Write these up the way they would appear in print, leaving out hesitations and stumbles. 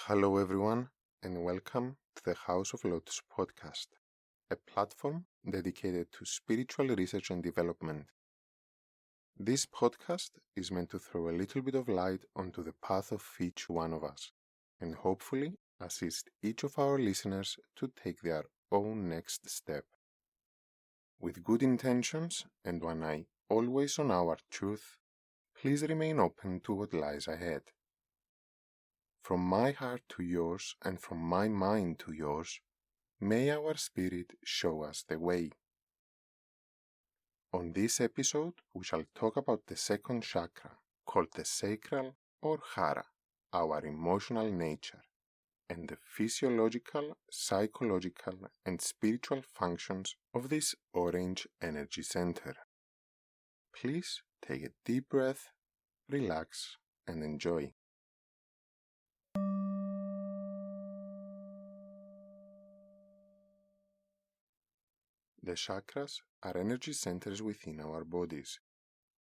Hello, everyone, and welcome to the House of Lotus podcast, a platform dedicated to spiritual research and development. This podcast is meant to throw a little bit of light onto the path of each one of us, and hopefully assist each of our listeners to take their own next step. With good intentions and one eye always on our truth, please remain open to what lies ahead. From my heart to yours and from my mind to yours, may our spirit show us the way. On this episode, we shall talk about the second chakra, called the sacral or hara, our emotional nature, and the physiological, psychological, and spiritual functions of this orange energy center. Please take a deep breath, relax, and enjoy. The chakras are energy centers within our bodies,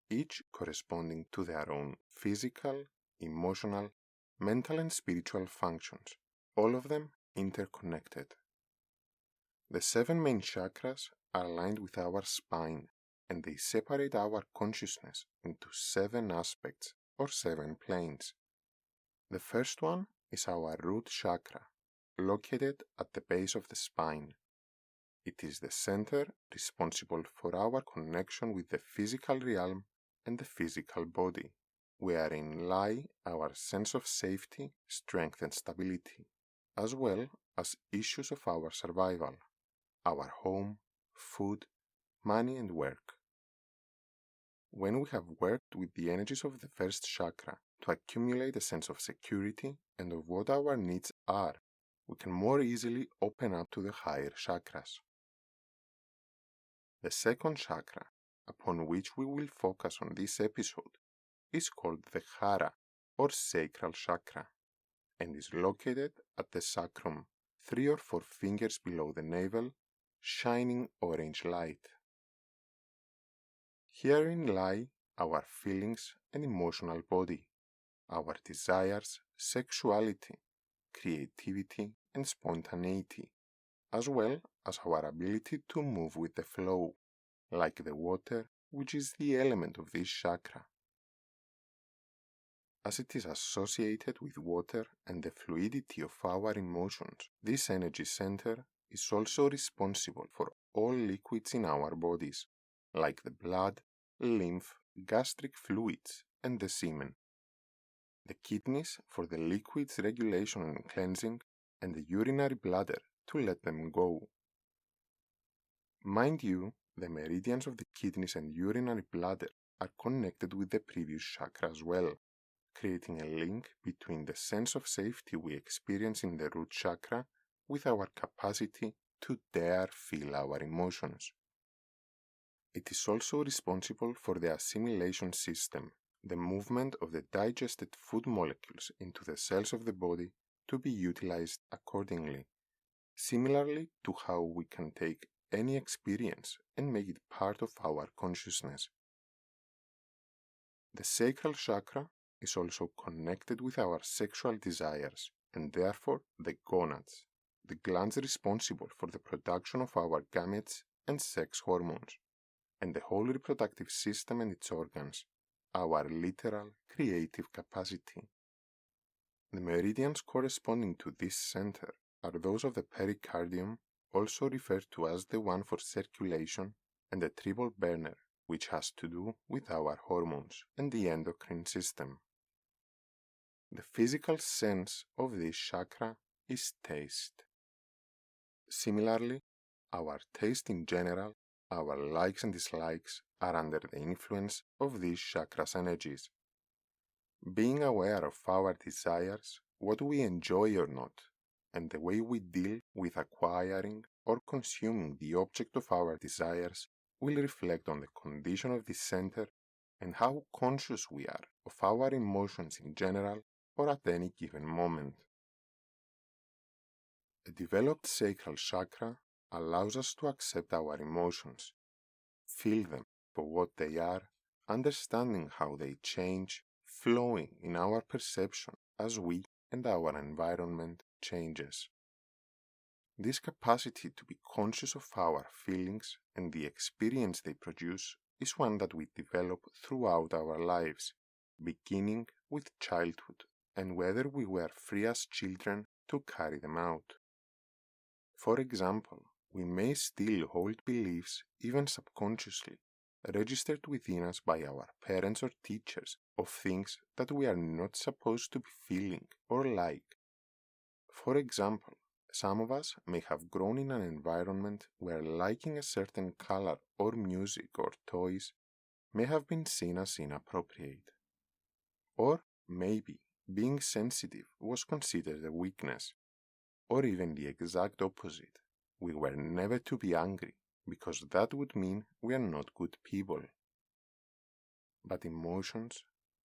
each corresponding to their own physical, emotional, mental, and spiritual functions, all of them interconnected. The 7 main chakras are aligned with our spine, and they separate our consciousness into 7 aspects or 7 planes. The first one is our root chakra, located at the base of the spine. It is the center responsible for our connection with the physical realm and the physical body, wherein lie our sense of safety, strength, and stability, as well as issues of our survival, our home, food, money, and work. When we have worked with the energies of the first chakra to accumulate a sense of security and of what our needs are, we can more easily open up to the higher chakras. The second chakra, upon which we will focus on this episode, is called the hara or sacral chakra and is located at the sacrum, 3 or 4 fingers below the navel, shining orange light. Herein lie our feelings and emotional body, our desires, sexuality, creativity, and spontaneity, as well as our ability to move with the flow, like the water, which is the element of this chakra. As it is associated with water and the fluidity of our emotions, this energy center is also responsible for all liquids in our bodies, like the blood, lymph, gastric fluids, and the semen. The kidneys for the liquids regulation and cleansing, and the urinary bladder to let them go. Mind you, the meridians of the kidneys and urinary bladder are connected with the previous chakra as well, creating a link between the sense of safety we experience in the root chakra with our capacity to dare feel our emotions. It is also responsible for the assimilation system, the movement of the digested food molecules into the cells of the body to be utilized accordingly, similarly to how we can take any experience and make it part of our consciousness. The sacral chakra is also connected with our sexual desires and therefore the gonads, the glands responsible for the production of our gametes and sex hormones, and the whole reproductive system and its organs, our literal creative capacity. The meridians corresponding to this center are those of the pericardium, also referred to as the one for circulation, and the triple burner, which has to do with our hormones and the endocrine system. The physical sense of this chakra is taste. Similarly, our taste in general, our likes and dislikes, are under the influence of these chakras' energies. Being aware of our desires, what we enjoy or not, and the way we deal with acquiring or consuming the object of our desires will reflect on the condition of this center and how conscious we are of our emotions in general or at any given moment. A developed sacral chakra allows us to accept our emotions, feel them for what they are, understanding how they change, flowing in our perception as we and our environment changes. This capacity to be conscious of our feelings and the experience they produce is one that we develop throughout our lives, beginning with childhood and whether we were free as children to carry them out. For example, we may still hold beliefs, even subconsciously, registered within us by our parents or teachers of things that we are not supposed to be feeling or like. For example, some of us may have grown in an environment where liking a certain color or music or toys may have been seen as inappropriate. Or maybe being sensitive was considered a weakness, or even the exact opposite. We were never to be angry because that would mean we are not good people. But emotions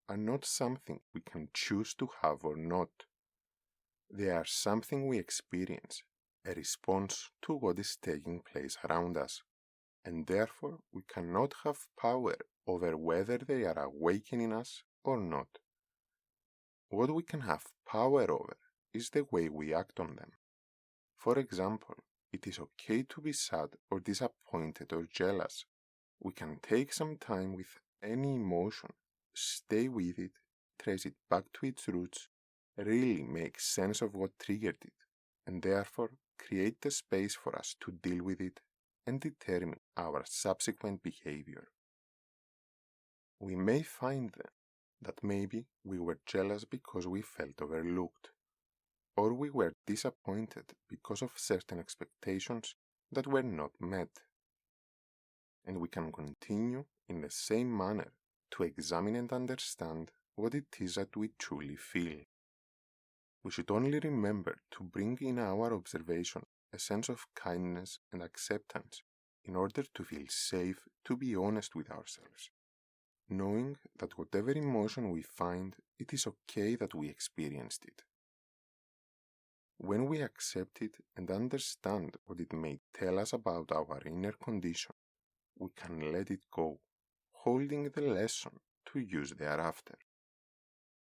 are not something we can choose to have or not. They are something we experience, a response to what is taking place around us, and therefore we cannot have power over whether they are awakening us or not. What we can have power over is the way we act on them. For example, it is okay to be sad or disappointed or jealous. We can take some time with any emotion, stay with it, trace it back to its roots, really make sense of what triggered it, and therefore create the space for us to deal with it and determine our subsequent behavior. We may find then that maybe we were jealous because we felt overlooked, or we were disappointed because of certain expectations that were not met. And we can continue in the same manner to examine and understand what it is that we truly feel. We should only remember to bring in our observation a sense of kindness and acceptance in order to feel safe to be honest with ourselves, knowing that whatever emotion we find, it is okay that we experienced it. When we accept it and understand what it may tell us about our inner condition, we can let it go, holding the lesson to use thereafter.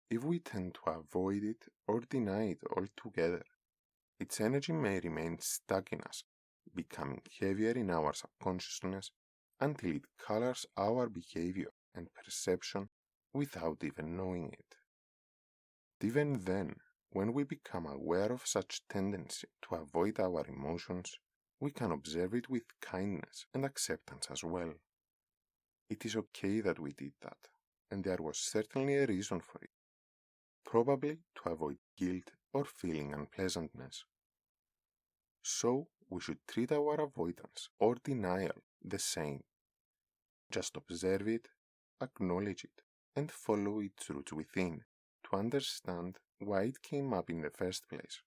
If we tend to avoid it or deny it altogether, its energy may remain stuck in us, becoming heavier in our subconsciousness until it colors our behavior and perception without even knowing it. Even then, when we become aware of such tendency to avoid our emotions, we can observe it with kindness and acceptance as well. It is okay that we did that, and there was certainly a reason for it, probably to avoid guilt or feeling unpleasantness. So, we should treat our avoidance or denial the same. Just observe it, acknowledge it, and follow its roots within to understand why it came up in the first place.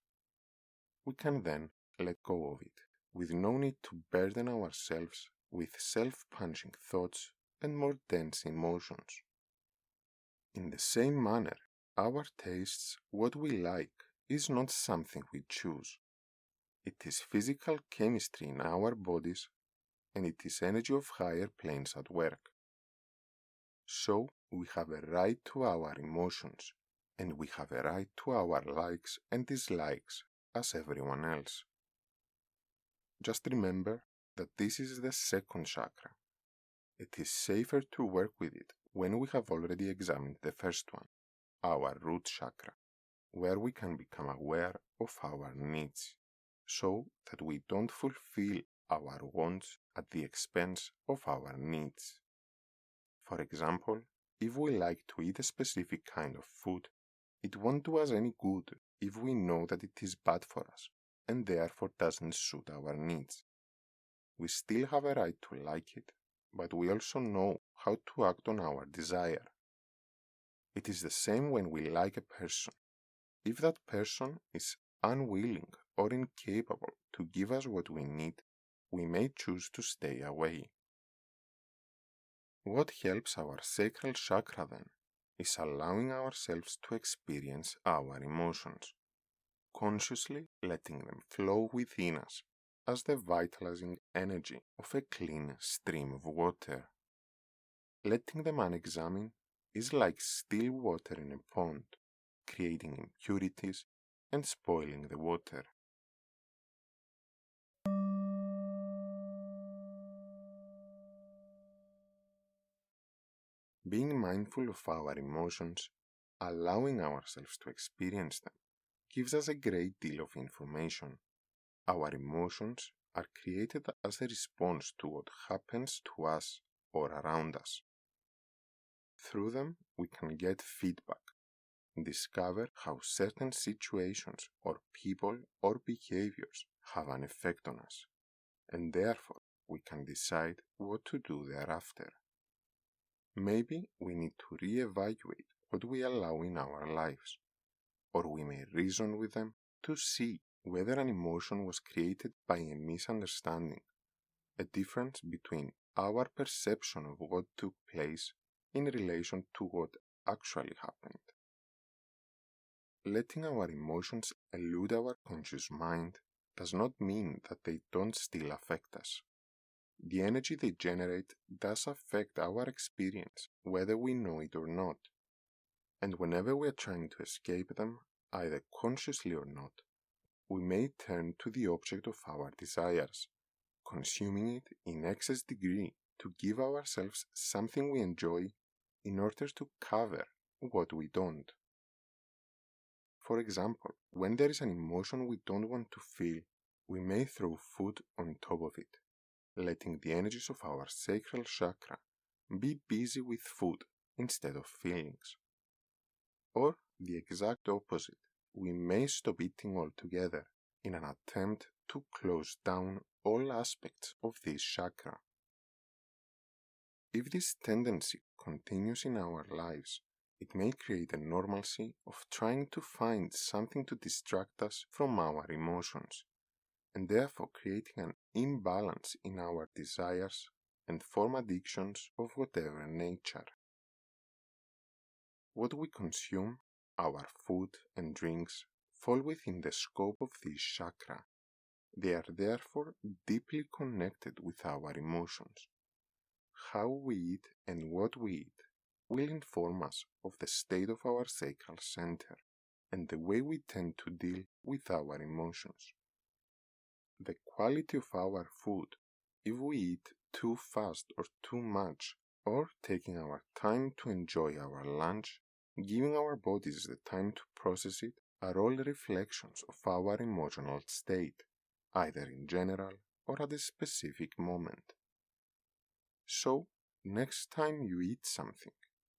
We can then let go of it, with no need to burden ourselves with self-punishing thoughts and more dense emotions. In the same manner, our tastes, what we like, is not something we choose. It is physical chemistry in our bodies, and it is energy of higher planes at work. So, we have a right to our emotions, and we have a right to our likes and dislikes as everyone else. Just remember that this is the second chakra. It is safer to work with it when we have already examined the first one, our root chakra, where we can become aware of our needs, so that we don't fulfill our wants at the expense of our needs. For example, if we like to eat a specific kind of food, it won't do us any good if we know that it is bad for us and therefore doesn't suit our needs. We still have a right to like it, but we also know how to act on our desire. It is the same when we like a person. If that person is unwilling or incapable to give us what we need, we may choose to stay away. What helps our sacral chakra then is allowing ourselves to experience our emotions, consciously letting them flow within us as the vitalizing energy of a clean stream of water. Letting them unexamined is like still water in a pond, creating impurities and spoiling the water. Being mindful of our emotions, allowing ourselves to experience them, gives us a great deal of information. Our emotions are created as a response to what happens to us or around us. Through them, we can get feedback, discover how certain situations or people or behaviors have an effect on us, and therefore we can decide what to do thereafter. Maybe we need to re-evaluate what we allow in our lives, or we may reason with them to see whether an emotion was created by a misunderstanding, a difference between our perception of what took place in relation to what actually happened. Letting our emotions elude our conscious mind does not mean that they don't still affect us. The energy they generate does affect our experience, whether we know it or not. And whenever we are trying to escape them, either consciously or not, we may turn to the object of our desires, consuming it in excess degree to give ourselves something we enjoy in order to cover what we don't. For example, when there is an emotion we don't want to feel, we may throw food on top of it, letting the energies of our sacral chakra be busy with food instead of feelings. Or the exact opposite, we may stop eating altogether in an attempt to close down all aspects of this chakra. If this tendency continues in our lives, it may create a normalcy of trying to find something to distract us from our emotions, and therefore creating an imbalance in our desires and form addictions of whatever nature. What we consume, our food and drinks, fall within the scope of this chakra. They are therefore deeply connected with our emotions. How we eat and what we eat will inform us of the state of our sacral center and the way we tend to deal with our emotions. The quality of our food, if we eat too fast or too much, or taking our time to enjoy our lunch, giving our bodies the time to process it, are all reflections of our emotional state, either in general or at a specific moment. So, next time you eat something,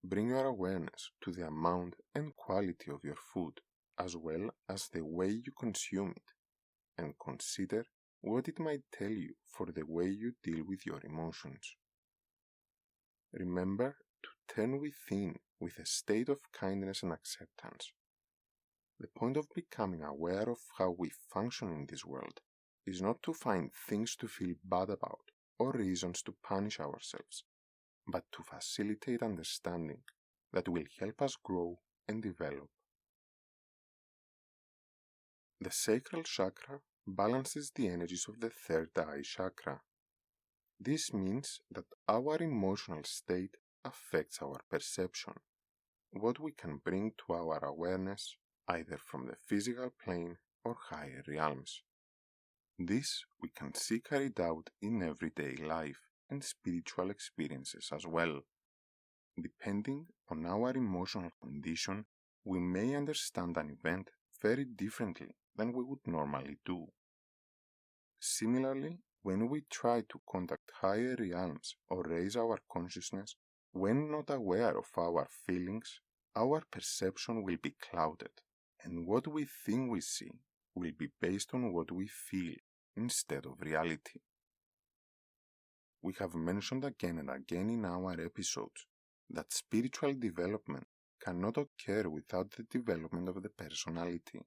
bring your awareness to the amount and quality of your food, as well as the way you consume it, and consider what it might tell you for the way you deal with your emotions. Remember to turn within with a state of kindness and acceptance. The point of becoming aware of how we function in this world is not to find things to feel bad about or reasons to punish ourselves, but to facilitate understanding that will help us grow and develop. The sacral chakra balances the energies of the third eye chakra. This means that our emotional state affects our perception, what we can bring to our awareness either from the physical plane or higher realms. This we can see carried out in everyday life and spiritual experiences as well. Depending on our emotional condition, we may understand an event very differently than we would normally do. Similarly, when we try to contact higher realms or raise our consciousness, when not aware of our feelings, our perception will be clouded, and what we think we see will be based on what we feel instead of reality. We have mentioned again and again in our episodes that spiritual development cannot occur without the development of the personality.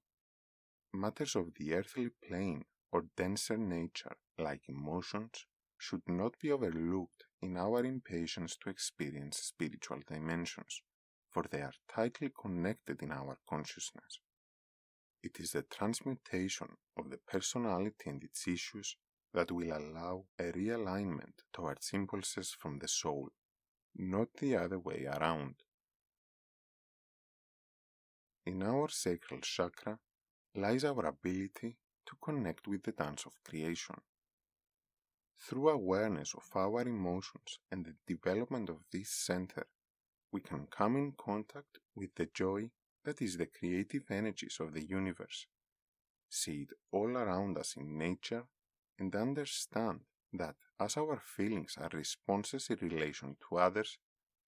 Matters of the earthly plane or denser nature, like emotions, should not be overlooked in our impatience to experience spiritual dimensions, for they are tightly connected in our consciousness. It is the transmutation of the personality and its issues that will allow a realignment towards impulses from the soul, not the other way around. In our sacral chakra, lies our ability to connect with the dance of creation. Through awareness of our emotions and the development of this center, we can come in contact with the joy that is the creative energies of the universe, see it all around us in nature, and understand that as our feelings are responses in relation to others,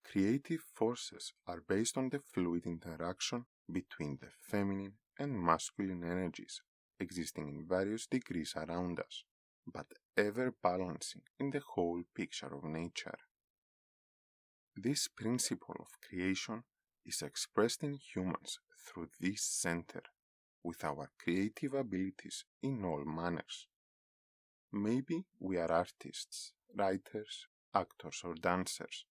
creative forces are based on the fluid interaction between the feminine and masculine energies existing in various degrees around us, but ever balancing in the whole picture of nature. This principle of creation is expressed in humans through this center, with our creative abilities in all manners. Maybe we are artists, writers, actors, or dancers.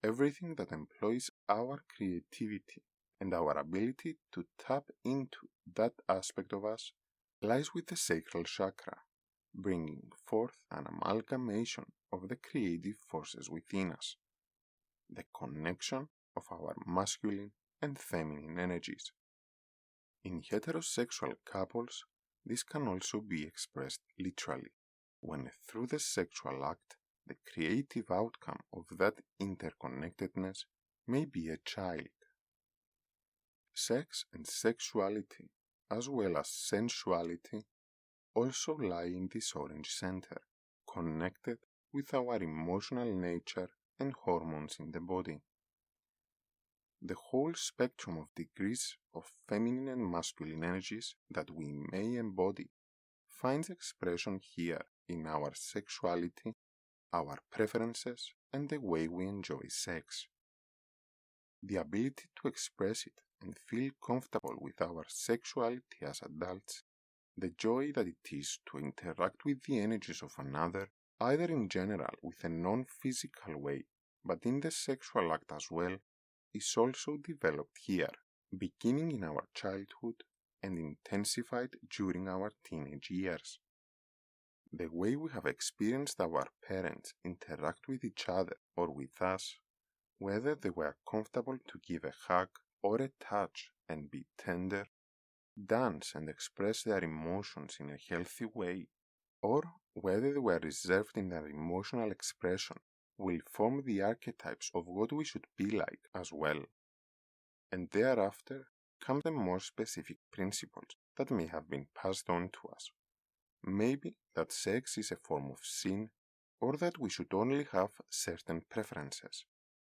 Everything that employs our creativity and our ability to tap into that aspect of us lies with the sacral chakra, bringing forth an amalgamation of the creative forces within us, the connection of our masculine and feminine energies. In heterosexual couples, this can also be expressed literally, when through the sexual act, the creative outcome of that interconnectedness may be a child. Sex and sexuality, as well as sensuality, also lie in this orange center, connected with our emotional nature and hormones in the body. The whole spectrum of degrees of feminine and masculine energies that we may embody finds expression here in our sexuality, our preferences, and the way we enjoy sex. The ability to express it and feel comfortable with our sexuality as adults, the joy that it is to interact with the energies of another, either in general with a non-physical way, but in the sexual act as well, is also developed here, beginning in our childhood and intensified during our teenage years. The way we have experienced our parents interact with each other or with us, whether they were comfortable to give a hug or a touch and be tender, dance and express their emotions in a healthy way, or whether they were reserved in their emotional expression, will form the archetypes of what we should be like as well. And thereafter come the more specific principles that may have been passed on to us. Maybe that sex is a form of sin, or that we should only have certain preferences,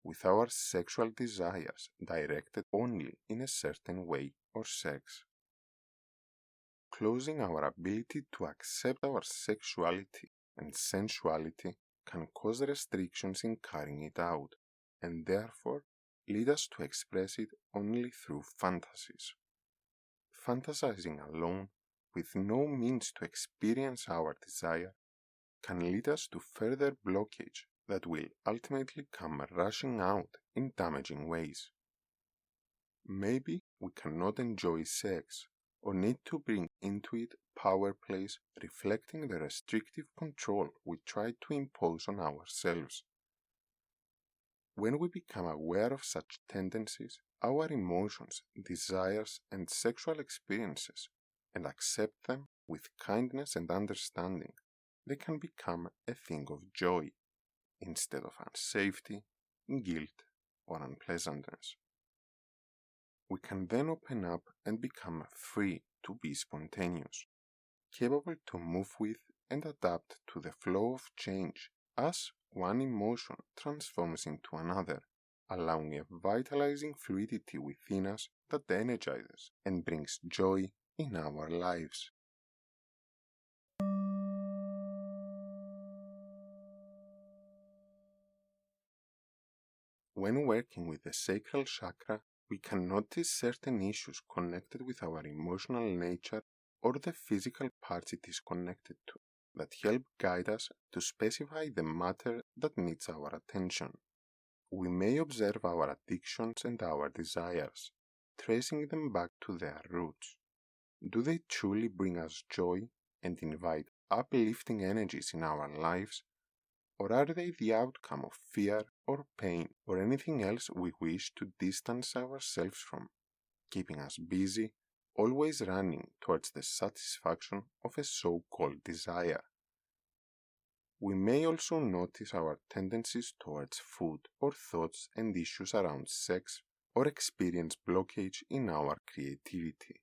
with our sexual desires directed only in a certain way or sex. Closing our ability to accept our sexuality and sensuality can cause restrictions in carrying it out, and therefore lead us to express it only through fantasies. Fantasizing alone, with no means to experience our desire, can lead us to further blockage that will ultimately come rushing out in damaging ways. Maybe we cannot enjoy sex or need to bring into it power plays reflecting the restrictive control we try to impose on ourselves. When we become aware of such tendencies, our emotions, desires, and sexual experiences, and accept them with kindness and understanding, they can become a thing of joy, instead of unsafety, guilt, or unpleasantness. We can then open up and become free to be spontaneous, capable to move with and adapt to the flow of change as one emotion transforms into another, allowing a vitalizing fluidity within us that energizes and brings joy in our lives. When working with the sacral chakra, we can notice certain issues connected with our emotional nature or the physical parts it is connected to that help guide us to specify the matter that needs our attention. We may observe our addictions and our desires, tracing them back to their roots. Do they truly bring us joy and invite uplifting energies in our lives, or are they the outcome of fear or pain or anything else we wish to distance ourselves from, keeping us busy always running towards the satisfaction of a so-called desire. We may also notice our tendencies towards food or thoughts and issues around sex or experience blockage in our creativity.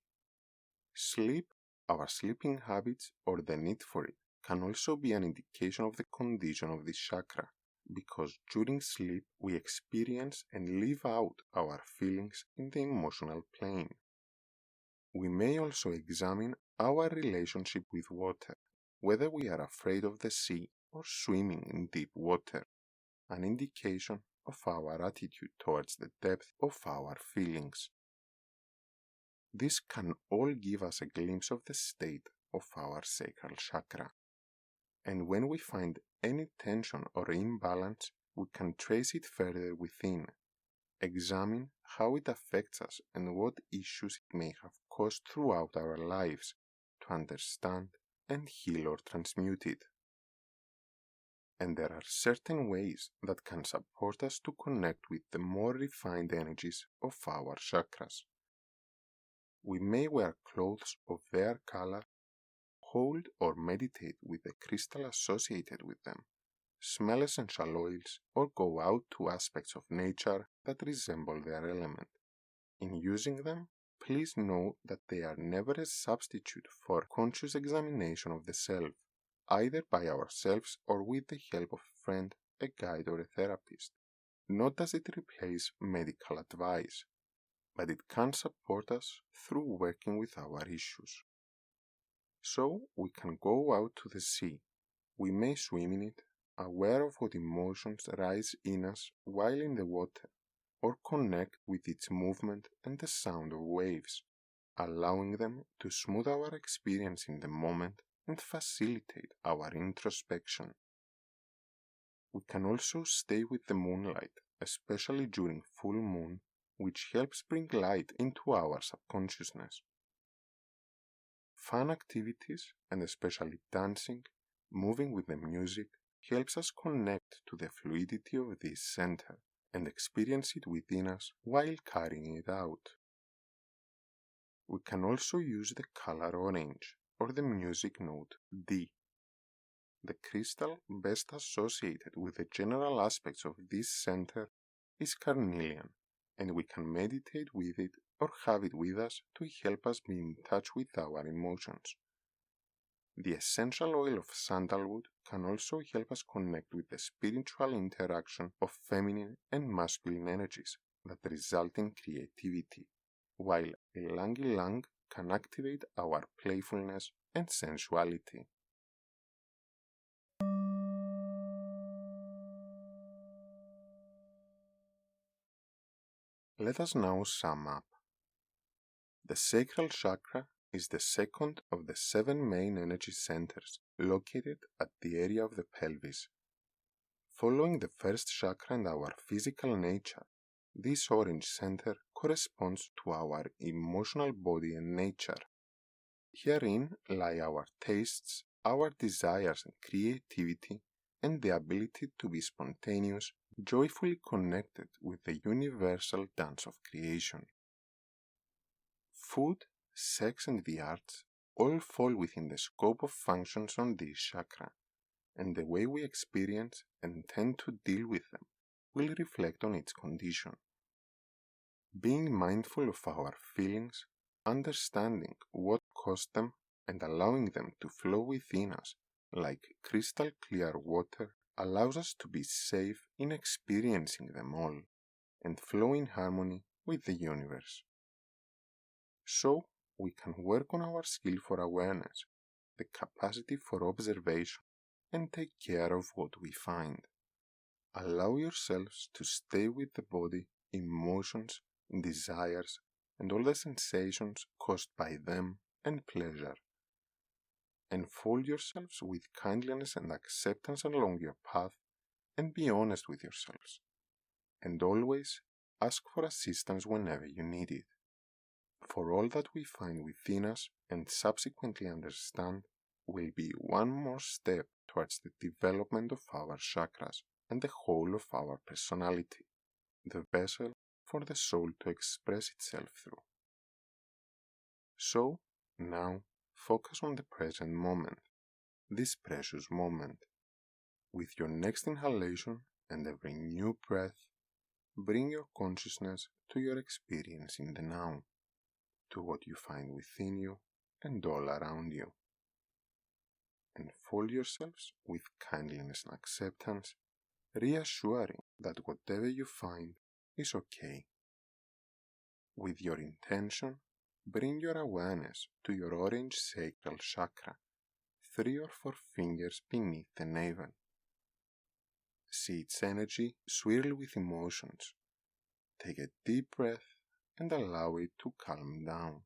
Sleep, our sleeping habits, or the need for it can also be an indication of the condition of this chakra, because during sleep we experience and live out our feelings in the emotional plane. We may also examine our relationship with water, whether we are afraid of the sea or swimming in deep water, an indication of our attitude towards the depth of our feelings. This can all give us a glimpse of the state of our sacral chakra. And when we find any tension or imbalance, we can trace it further within, examine how it affects us and what issues it may have caused throughout our lives, to understand and heal or transmute it. And there are certain ways that can support us to connect with the more refined energies of our chakras. We may wear clothes of their color, hold or meditate with the crystal associated with them, smell essential oils, or go out to aspects of nature that resemble their element. In using them, please know that they are never a substitute for conscious examination of the self, either by ourselves or with the help of a friend, a guide, or a therapist. Nor does it replace medical advice, but it can support us through working with our issues. So we can go out to the sea. We may swim in it, aware of what emotions rise in us while in the water, or connect with its movement and the sound of waves, allowing them to smooth our experience in the moment and facilitate our introspection. We can also stay with the moonlight, especially during full moon, which helps bring light into our subconsciousness. Fun activities, and especially dancing, moving with the music, helps us connect to the fluidity of this center and experience it within us while carrying it out. We can also use the color orange or the music note D. The crystal best associated with the general aspects of this center is carnelian, and we can meditate with it or have it with us to help us be in touch with our emotions. The essential oil of sandalwood can also help us connect with the spiritual interaction of feminine and masculine energies that result in creativity, while ylang ylang can activate our playfulness and sensuality. Let us now sum up. The sacral chakra is the second of the 7 main energy centers located at the area of the pelvis. Following the first chakra and our physical nature, this orange center corresponds to our emotional body and nature. Herein lie our tastes, our desires and creativity, and the ability to be spontaneous, joyfully connected with the universal dance of creation. Food, sex, and the arts all fall within the scope of functions on this chakra, and the way we experience and tend to deal with them will reflect on its condition. Being mindful of our feelings, understanding what caused them, and allowing them to flow within us like crystal clear water allows us to be safe in experiencing them all and flow in harmony with the universe. So, we can work on our skill for awareness, the capacity for observation, and take care of what we find. Allow yourselves to stay with the body, emotions, desires, and all the sensations caused by them and pleasure. Enfold yourselves with kindliness and acceptance along your path and be honest with yourselves. And always ask for assistance whenever you need it. For all that we find within us and subsequently understand will be one more step towards the development of our chakras and the whole of our personality, the vessel for the soul to express itself through. So, now, focus on the present moment, this precious moment. With your next inhalation and every new breath, bring your consciousness to your experience in the now, to what you find within you and all around you. Enfold yourselves with kindliness and acceptance, reassuring that whatever you find is okay. With your intention, bring your awareness to your orange sacral chakra, 3 or 4 fingers beneath the navel. See its energy swirl with emotions. Take a deep breath and allow it to calm down.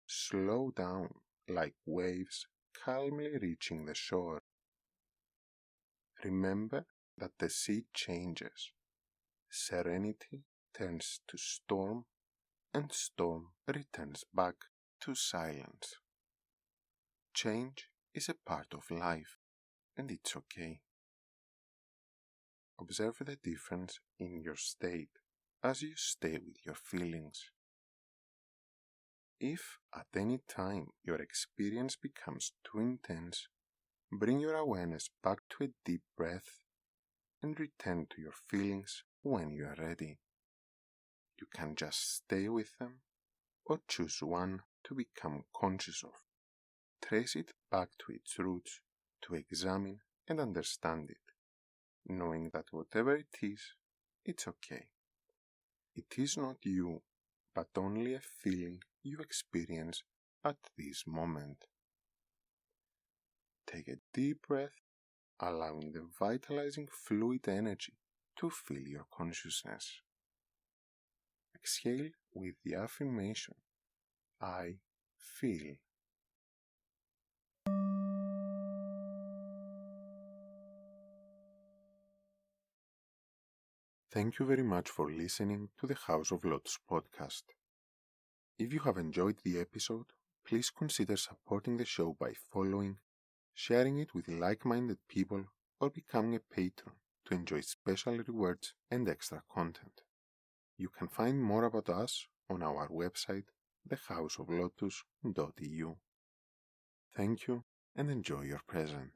Slow down like waves calmly reaching the shore. Remember that the sea changes. Serenity turns to storm, and storm returns back to silence. Change is a part of life, and it's okay. Observe the difference in your state as you stay with your feelings. If at any time your experience becomes too intense, bring your awareness back to a deep breath and return to your feelings when you are ready. You can just stay with them or choose one to become conscious of. Trace it back to its roots to examine and understand it, knowing that whatever it is, it's okay. It is not you, but only a feeling you experience at this moment. Take a deep breath, allowing the vitalizing fluid energy to fill your consciousness. Exhale with the affirmation, I feel. Thank you very much for listening to the House of Lotus podcast. If you have enjoyed the episode, please consider supporting the show by following, sharing it with like-minded people, or becoming a patron to enjoy special rewards and extra content. You can find more about us on our website, thehouseoflotus.eu. Thank you and enjoy your present.